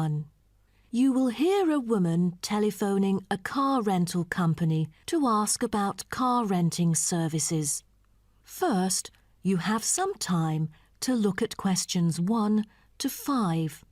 1. You will hear a woman telephoning a car rental company to ask about car renting services. First, you have some time to look at questions 1 to 5.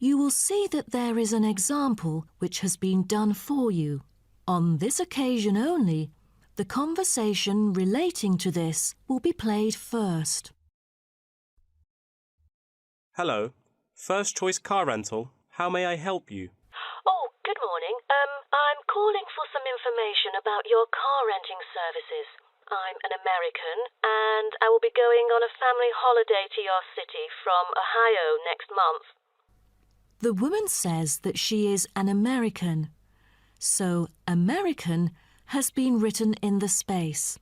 You will see that there is an example which has been done for you. On this occasion only, the conversation relating to this will be played first. Hello, First Choice Car Rental. How may I help you? Oh, good morning. I'm calling for some information about your car renting services. I'm an American and I will be going on a family holiday to your city from Ohio next month. The woman says that she is an American, so American has been written in the space.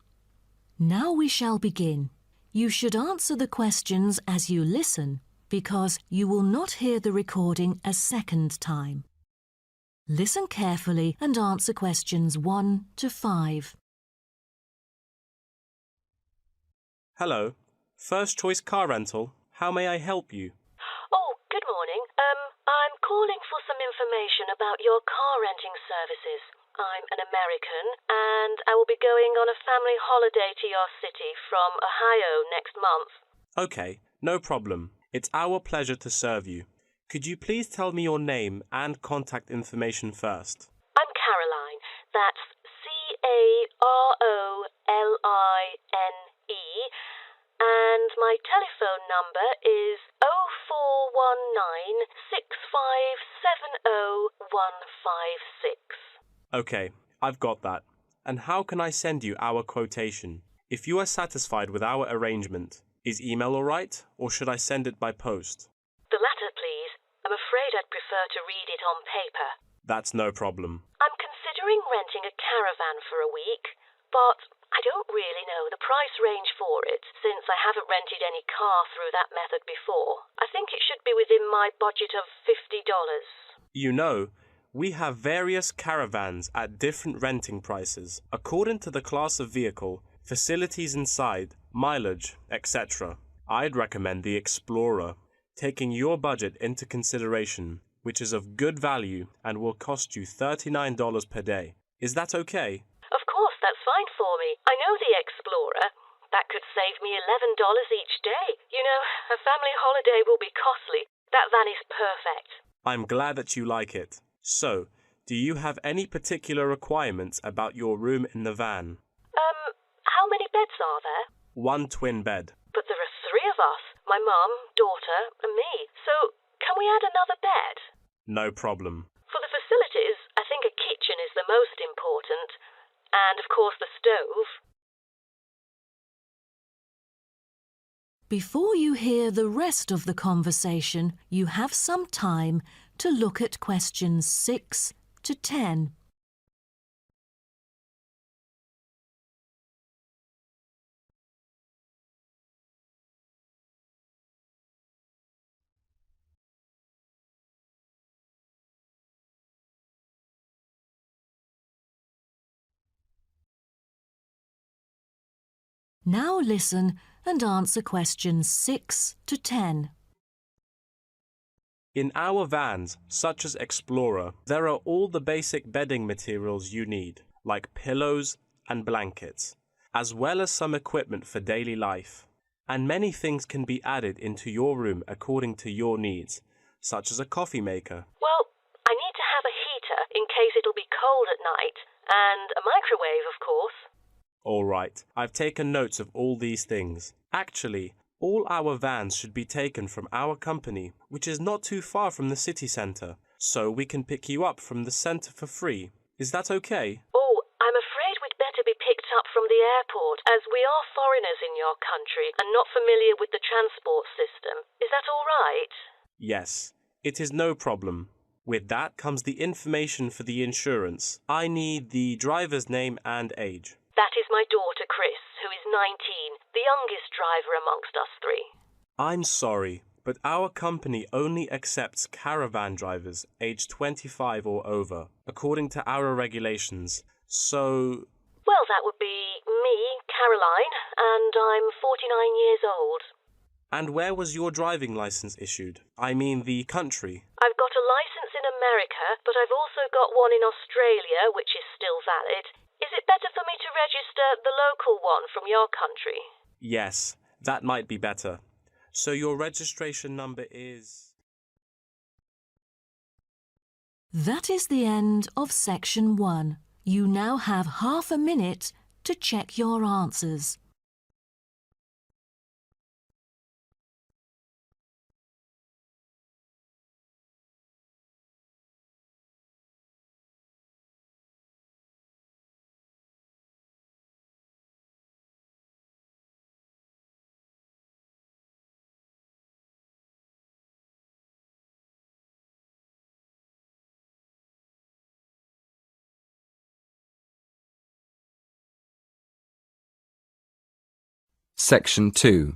Now we shall begin. You should answer the questions as you listen, because you will not hear the recording a second time. Listen carefully and answer questions 1 to 5. Hello, First Choice Car Rental. How may I help you? Oh, good morning. I'm calling for some information about your car renting services. I'm an American and I will be going on a family holiday to your city from Ohio next month. Okay, no problem. It's our pleasure to serve you. Could you please tell me your name and contact information first? I'm Caroline. That's Caroline. And my telephone number is 04196570 156. Okay, I've got that. And how can I send you our quotation? If you are satisfied with our arrangement, is email all right, or should I send it by post? The latter, please. I'm afraid I'd prefer to read it on paper. That's no problem. I'm considering renting a caravan for a week, but I don't really know the price range for it, since I haven't rented any car through that method before. I think it should be within my budget of $50. You know, we have various caravans at different renting prices, according to the class of vehicle, facilities inside, mileage, etc. I'd recommend the Explorer, taking your budget into consideration, which is of good value and will cost you $39 per day. Is that okay? Of course, that's fine for me. I know the Explorer. That could save me $11 each day. You know, a family holiday will be costly. That van is perfect. I'm glad that you like it. So, do you have any particular requirements about your room in the van? How many beds are there? 1 twin bed. But there are 3 of us. My mum, daughter, and me. So, can we add another bed? No problem. For the facilities, I think a kitchen is the most important. And, of course, the stove. Before you hear the rest of the conversation, you have some time to look at questions 6 to 10. Now listen and answer questions 6 to 10. In our vans, such as Explorer, there are all the basic bedding materials you need, like pillows and blankets, as well as some equipment for daily life. And many things can be added into your room according to your needs, such as a coffee maker. Well, I need to have a heater in case it'll be cold at night, and a microwave, of course. All right, I've taken notes of all these things. Actually, all our vans should be taken from our company, which is not too far from the city centre, so we can pick you up from the centre for free. Is that okay? Oh, I'm afraid we'd better be picked up from the airport, as we are foreigners in your country and not familiar with the transport system. Is that all right? Yes, it is no problem. With that comes the information for the insurance. I need the driver's name and age. That is my daughter, Chris, who is 19, the youngest driver amongst us three. I'm sorry, but our company only accepts caravan drivers aged 25 or over, according to our regulations. So... Well, that would be me, Caroline, and I'm 49 years old. And where was your driving license issued? I mean the country. I've got a license in America, but I've also got one in Australia, which is still valid. Is it better for me to register the local one from your country? Yes, that might be better. So your registration number is... That is the end of section 1. You now have half a minute to check your answers. Section 2.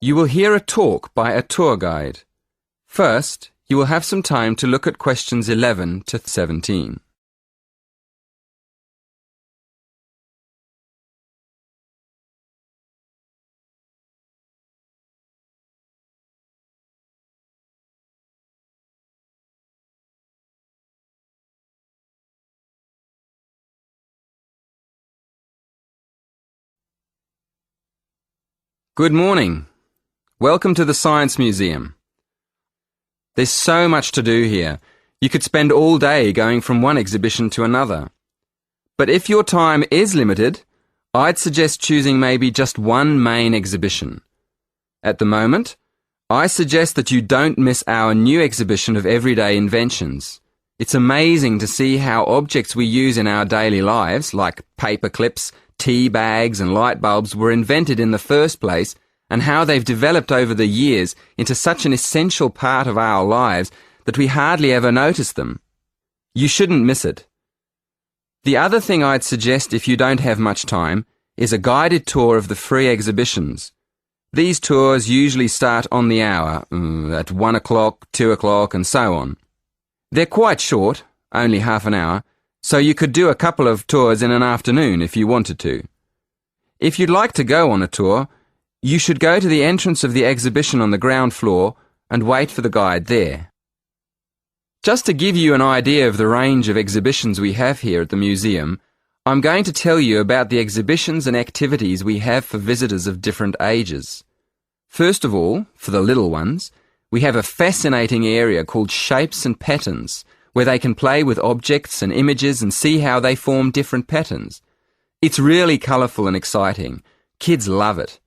You will hear a talk by a tour guide. First, you will have some time to look at questions 11 to 17. Good morning. Welcome to the Science Museum. There's so much to do here. You could spend all day going from one exhibition to another. But if your time is limited, I'd suggest choosing maybe just one main exhibition. At the moment, I suggest that you don't miss our new exhibition of everyday inventions. It's amazing to see how objects we use in our daily lives, like paper clips, tea bags and light bulbs, were invented in the first place, and how they've developed over the years into such an essential part of our lives that we hardly ever notice them. You shouldn't miss it. The other thing I'd suggest if you don't have much time is a guided tour of the free exhibitions. These tours usually start on the hour, at 1 o'clock, 2 o'clock and so on. They're quite short, only half an hour, so you could do a couple of tours in an afternoon if you wanted to. If you'd like to go on a tour, you should go to the entrance of the exhibition on the ground floor and wait for the guide there. Just to give you an idea of the range of exhibitions we have here at the museum, I'm going to tell you about the exhibitions and activities we have for visitors of different ages. First of all, for the little ones, we have a fascinating area called Shapes and Patterns, where they can play with objects and images and see how they form different patterns. It's really colourful and exciting. Kids love it.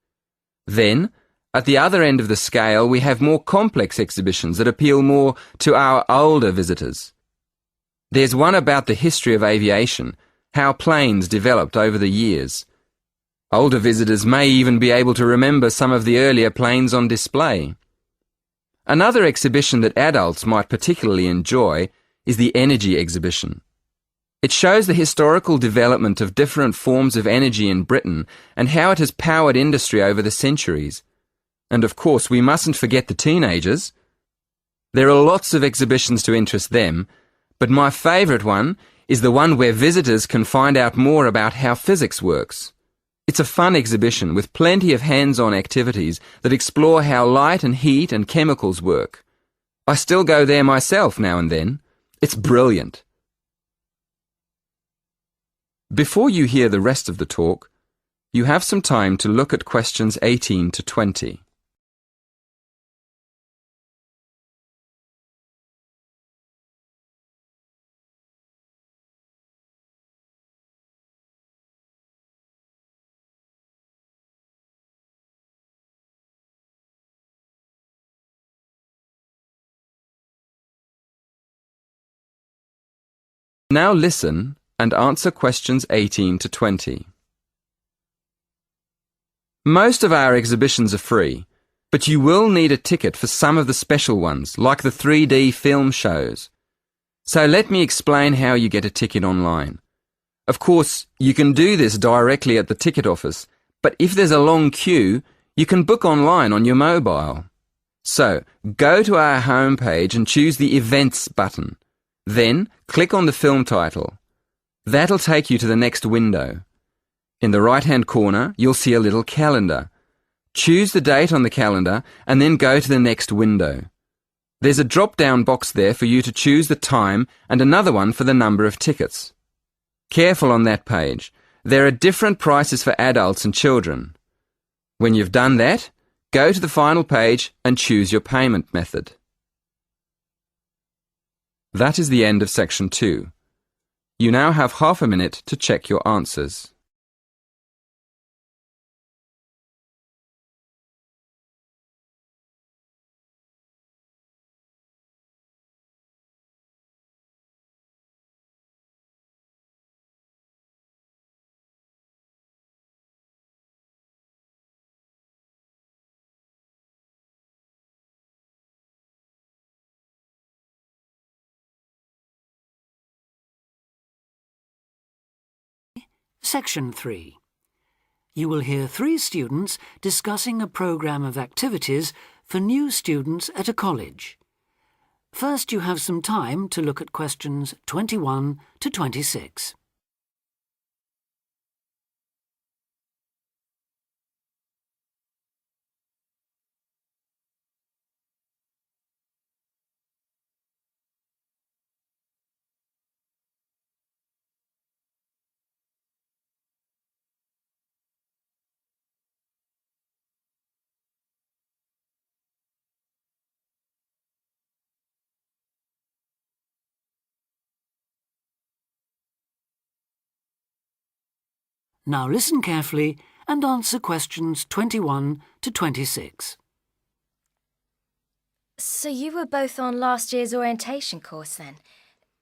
Then, at the other end of the scale, we have more complex exhibitions that appeal more to our older visitors. There's one about the history of aviation, how planes developed over the years. Older visitors may even be able to remember some of the earlier planes on display. Another exhibition that adults might particularly enjoy is the energy exhibition. It shows the historical development of different forms of energy in Britain and how it has powered industry over the centuries. And of course, we mustn't forget the teenagers. There are lots of exhibitions to interest them, but my favourite one is the one where visitors can find out more about how physics works. It's a fun exhibition with plenty of hands-on activities that explore how light and heat and chemicals work. I still go there myself now and then. It's brilliant. Before you hear the rest of the talk, you have some time to look at questions 18 to 20. Now listen and answer questions 18 to 20. Most of our exhibitions are free, but you will need a ticket for some of the special ones, like the 3D film shows. So let me explain how you get a ticket online. Of course, you can do this directly at the ticket office, but if there's a long queue, you can book online on your mobile. So, go to our homepage and choose the Events button. Then, click on the film title. That'll take you to the next window. In the right-hand corner, you'll see a little calendar. Choose the date on the calendar and then go to the next window. There's a drop-down box there for you to choose the time and another one for the number of tickets. Careful on that page. There are different prices for adults and children. When you've done that, go to the final page and choose your payment method. That is the end of section 2. You now have half a minute to check your answers. Section 3. You will hear 3 students discussing a programme of activities for new students at a college. First, you have some time to look at questions 21 to 26. Now listen carefully and answer questions 21 to 26. So you were both on last year's orientation course then?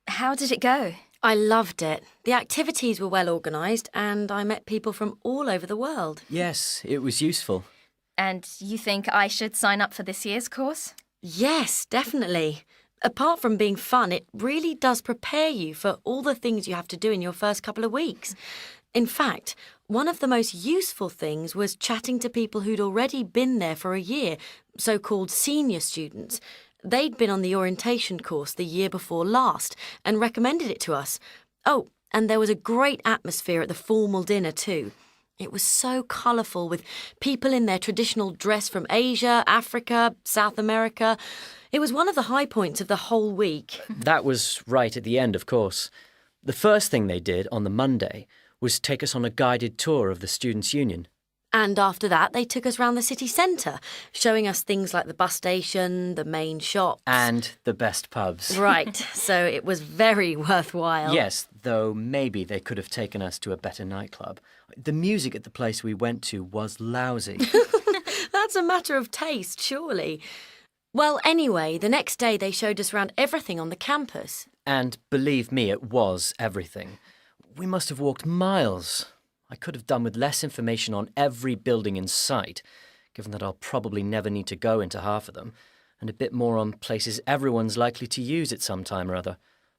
How did it go? I loved it. The activities were well organised and I met people from all over the world. Yes, it was useful. And you think I should sign up for this year's course? Yes, definitely. Apart from being fun, it really does prepare you for all the things you have to do in your first couple of weeks. In fact, one of the most useful things was chatting to people who'd already been there for a year, so-called senior students. They'd been on the orientation course the year before last and recommended it to us. Oh, and there was a great atmosphere at the formal dinner too. It was so colourful with people in their traditional dress from Asia, Africa, South America. It was one of the high points of the whole week. That was right at the end, of course. The first thing they did on the Monday was take us on a guided tour of the Students' Union. And after that, they took us round the city centre, showing us things like the bus station, the main shops. And the best pubs. Right, so it was very worthwhile. Yes, though maybe they could have taken us to a better nightclub. The music at the place we went to was lousy. That's a matter of taste, surely. Well, anyway, the next day they showed us around everything on the campus. And believe me, it was everything. We must have walked miles. I could have done with less information on every building in sight, given that I'll probably never need to go into half of them, and a bit more on places everyone's likely to use at some time or other,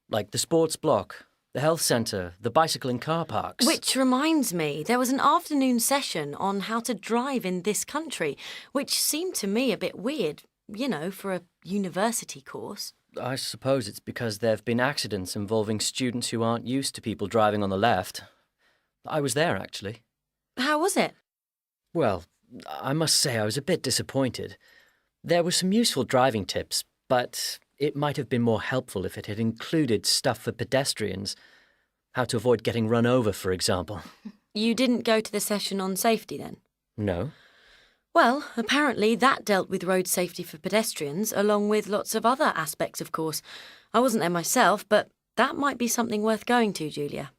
like the sports block, the health centre, the bicycle and car parks. Which reminds me, there was an afternoon session on how to drive in this country, which seemed to me a bit weird, you know, for a university course. I suppose it's because there have been accidents involving students who aren't used to people driving on the left. I was there, actually. How was it? Well, I must say I was a bit disappointed. There were some useful driving tips, but it might have been more helpful if it had included stuff for pedestrians. How to avoid getting run over, for example. You didn't go to the session on safety then? No. Well, apparently that dealt with road safety for pedestrians, along with lots of other aspects, of course. I wasn't there myself, but that might be something worth going to, Julia.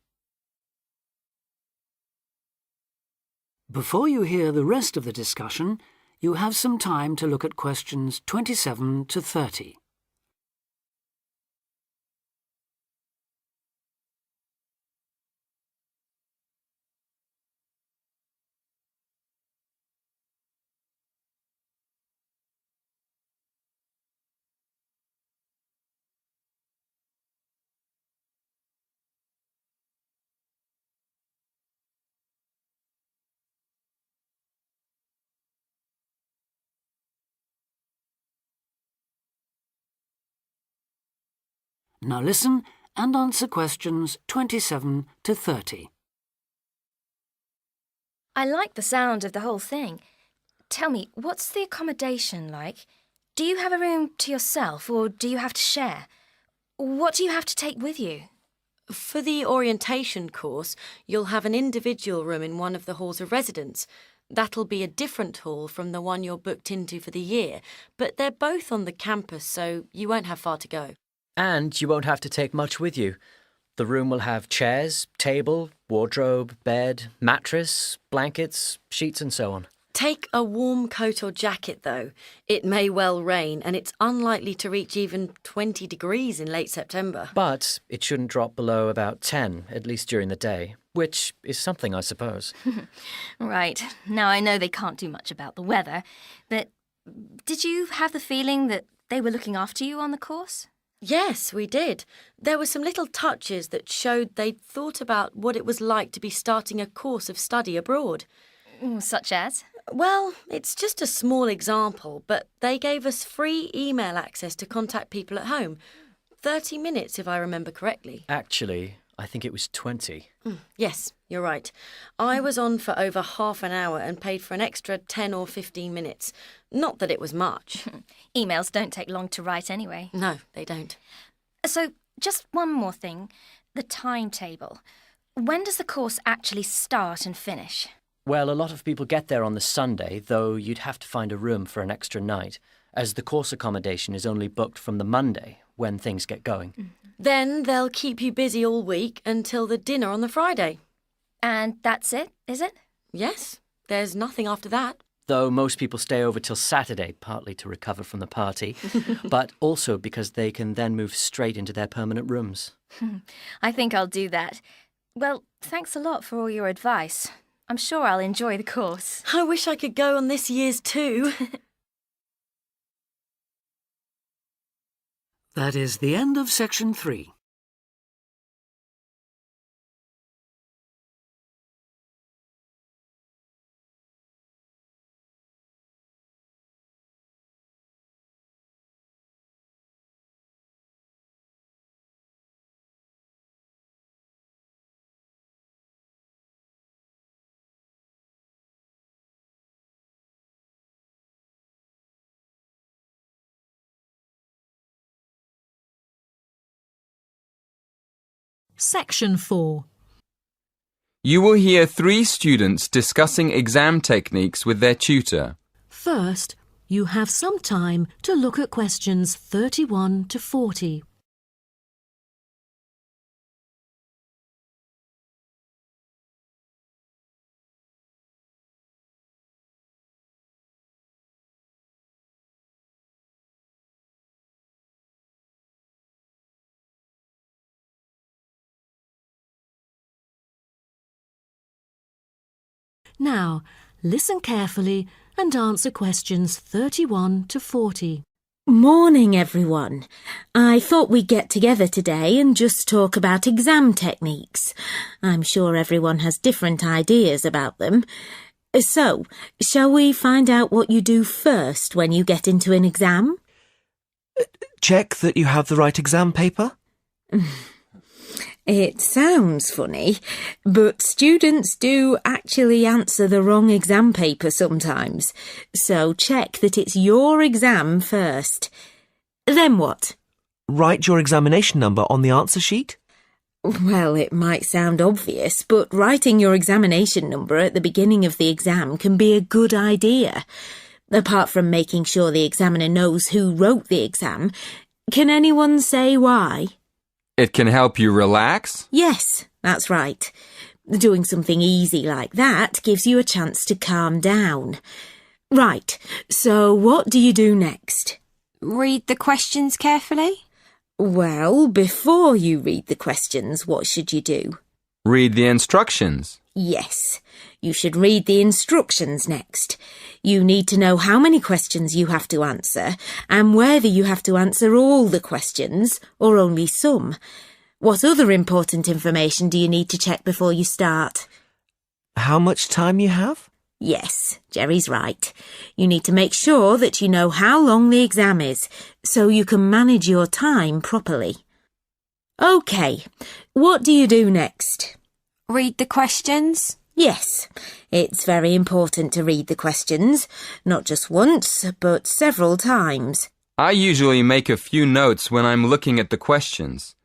Before you hear the rest of the discussion, you have some time to look at questions 27 to 30. Now listen and answer questions 27 to 30. I like the sound of the whole thing. Tell me, what's the accommodation like? Do you have a room to yourself or do you have to share? What do you have to take with you? For the orientation course, you'll have an individual room in one of the halls of residence. That'll be a different hall from the one you're booked into for the year, but they're both on the campus, so you won't have far to go. And you won't have to take much with you. The room will have chairs, table, wardrobe, bed, mattress, blankets, sheets and so on. Take a warm coat or jacket, though. It may well rain, and it's unlikely to reach even 20 degrees in late September. But it shouldn't drop below about 10, at least during the day, which is something, I suppose. Right. Now I know they can't do much about the weather, but did you have the feeling that they were looking after you on the course? Yes, we did. There were some little touches that showed they'd thought about what it was like to be starting a course of study abroad. Such as? Well, it's just a small example, but they gave us free email access to contact people at home. 30 minutes, if I remember correctly. Actually, I think it was 20. Yes, you're right. I was on for over half an hour and paid for an extra 10 or 15 minutes. Not that it was much. Emails don't take long to write anyway. No, they don't. So, just one more thing. The timetable. When does the course actually start and finish? Well, a lot of people get there on the Sunday, though you'd have to find a room for an extra night, as the course accommodation is only booked from the Monday, when things get going. Then they'll keep you busy all week until the dinner on the Friday. And that's it, is it? Yes, there's nothing after that. Though most people stay over till Saturday, partly to recover from the party, but also because they can then move straight into their permanent rooms. I think I'll do that. Well, thanks a lot for all your advice. I'm sure I'll enjoy the course. I wish I could go on this year's too. That is the end of section 3. Section 4. You will hear 3 students discussing exam techniques with their tutor. First, you have some time to look at questions 31 to 40. Now, listen carefully and answer questions 31 to 40. Morning, everyone. I thought we'd get together today and just talk about exam techniques. I'm sure everyone has different ideas about them. So, shall we find out what you do first when you get into an exam? Check that you have the right exam paper? It sounds funny, but students do actually answer the wrong exam paper sometimes. So check that it's your exam first. Then what? Write your examination number on the answer sheet? Well, it might sound obvious, but writing your examination number at the beginning of the exam can be a good idea. Apart from making sure the examiner knows who wrote the exam, can anyone say why? It can help you relax. Yes, that's right. Doing something easy like that gives you a chance to calm down. Right, so what do you do next? Read the questions carefully? Well, before you read the questions, what should you do? Read the instructions. Yes, you should read the instructions next. You need to know how many questions you have to answer and whether you have to answer all the questions or only some. What other important information do you need to check before you start? How much time you have? Yes, Jerry's right. You need to make sure that you know how long the exam is so you can manage your time properly. OK, what do you do next? Read the questions? Yes, it's very important to read the questions, not just once, but several times. I usually make a few notes when I'm looking at the questions.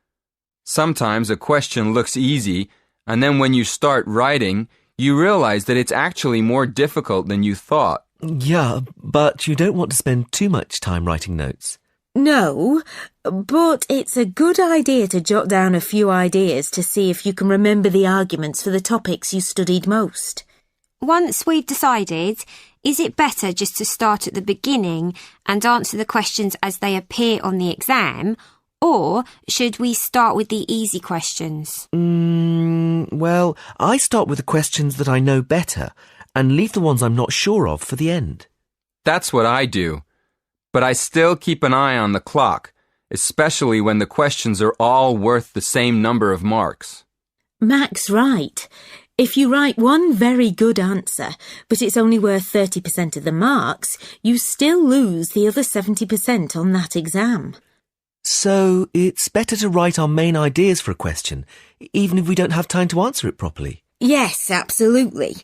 Sometimes a question looks easy, and then when you start writing, you realize that it's actually more difficult than you thought. Yeah, but you don't want to spend too much time writing notes. No, but it's a good idea to jot down a few ideas to see if you can remember the arguments for the topics you studied most. Once we've decided, is it better just to start at the beginning and answer the questions as they appear on the exam, or should we start with the easy questions? Well, I start with the questions that I know better and leave the ones I'm not sure of for the end. That's what I do. But I still keep an eye on the clock, especially when the questions are all worth the same number of marks. Mac's right. If you write one very good answer, but it's only worth 30% of the marks, you still lose the other 70% on that exam. So it's better to write our main ideas for a question, even if we don't have time to answer it properly. Yes, absolutely.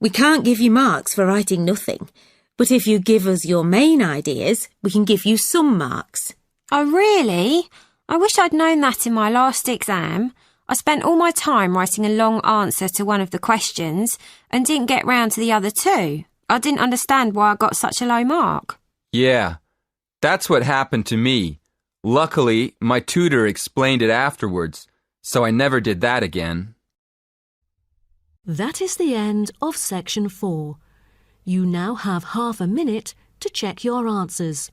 We can't give you marks for writing nothing. But if you give us your main ideas, we can give you some marks. Oh, really? I wish I'd known that in my last exam. I spent all my time writing a long answer to one of the questions and didn't get round to the other two. I didn't understand why I got such a low mark. Yeah, that's what happened to me. Luckily, my tutor explained it afterwards, so I never did that again. That is the end of section 4. You now have half a minute to check your answers.